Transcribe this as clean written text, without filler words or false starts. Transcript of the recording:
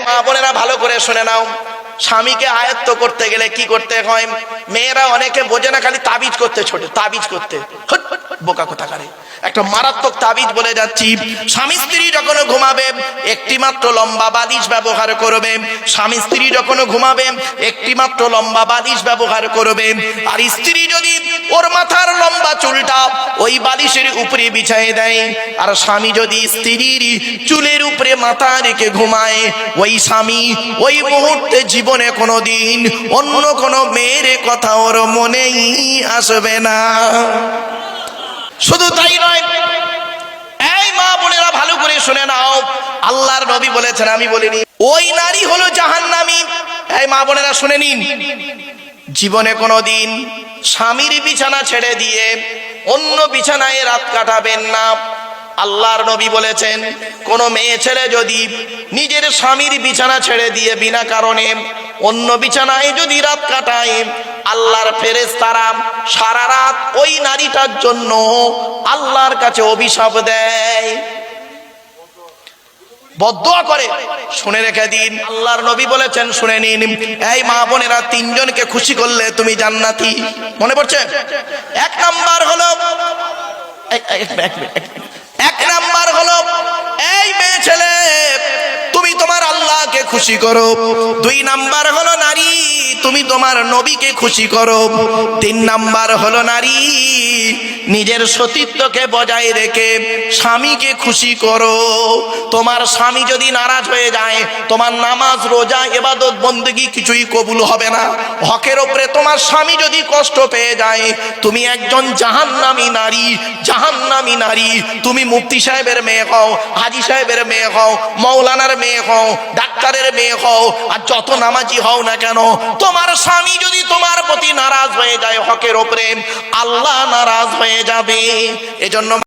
মা বোনেরা ভালো করে শুনে নাও, স্বামীকে আয়ত্ত করতে গেলে কি করতে হয়? মেয়েরা অনেকে বোঝে না, খালি তাবিজ করতে ছোটে, তাবিজ করতে বোকা কোথাকারে। একটা মারাত্মক তাবিজ বলে যাচ্ছি। স্বামী স্ত্রী যখন ঘুমাবে একটি মাত্র লম্বা বালিশ ব্যবহার করবে। স্বামী স্ত্রী যখন ঘুমাবে একটি মাত্র লম্বা বালিশ ব্যবহার করবে। আর স্ত্রী যদি ওর মাথার লম্বা চুলটা ওই বালিশের উপরে বিছায়ে দেয়, আর স্বামী যদি স্ত্রীর চুলের উপরে মাথা রেখে ঘুমায়, ওই স্বামী ওই মুহূর্তে জীবনে কোনোদিন অন্য কোনো মেয়ের কথা ওর মনেই আসবে না। শুধু তাই নয়, এই মা বোনেরা ভালো করে শুনে নাও, আল্লাহর নবী বলেছেন, আমি বলিনি, ওই নারী হলো জাহান্নামী। এই মা বোনেরা শুনে নিন, জীবনে কোনোদিন স্বামীর বিছানা ছেড়ে দিয়ে অন্য বিছানায় রাত কাটাবেন না। আল্লাহর নবী বলেছেন, কোন মেয়ে ছেলে যদি নিজের স্বামীর বিছানা ছেড়ে দিয়ে বিনা কারণে অন্য বিছানায় যদি রাত কাটায়, আল্লাহর ফেরেশতারা সারা রাত ওই নারীটার জন্য আল্লাহর কাছে অভিশাপ দেয়, বদদুয়া করে। শুনে রেখে দিন, আল্লাহর নবী বলেছেন, শুনে নিন, এই মা বোনেরা, তিনজনকে খুশি করলে তুমি জান্নাতি। মনে পড়ছে? এক নাম্বার হলো, এক নাম্বার হলো, এই মেয়ে ছেলে তুমি তোমার আল্লাহকে খুশি করো। দুই নাম্বার হলো নারী, তুমি তোমার নবীকে খুশি করো। তিন নাম্বার হলো নারী, নিজের সতীত্বকে বজায় রেখে স্বামীকে খুশি করো। তোমার স্বামী যদি নারাজ হয়ে যায়, তোমার নামাজ রোজা ইবাদত বন্দেগী কিছুই কবুল হবে না। হকের উপরে তোমার স্বামী যদি কষ্ট পেয়ে যায়, তুমি একজন জাহান্নামী নারী, জাহান্নামী নারী। তুমি মুফতি সাহেবের মেয়ে হও, হাজী সাহেবের মেয়ে হও, মৌলানার মেয়ে হও, ডাক্তারের মেয়ে হও, আর যত নামাজি হও না কেন, তোমার স্বামী যদি তোমার প্রতি নারাজ হয়ে যায় হকের উপরে, আল্লাহ নারাজ হয়ে যাবে। এজন্য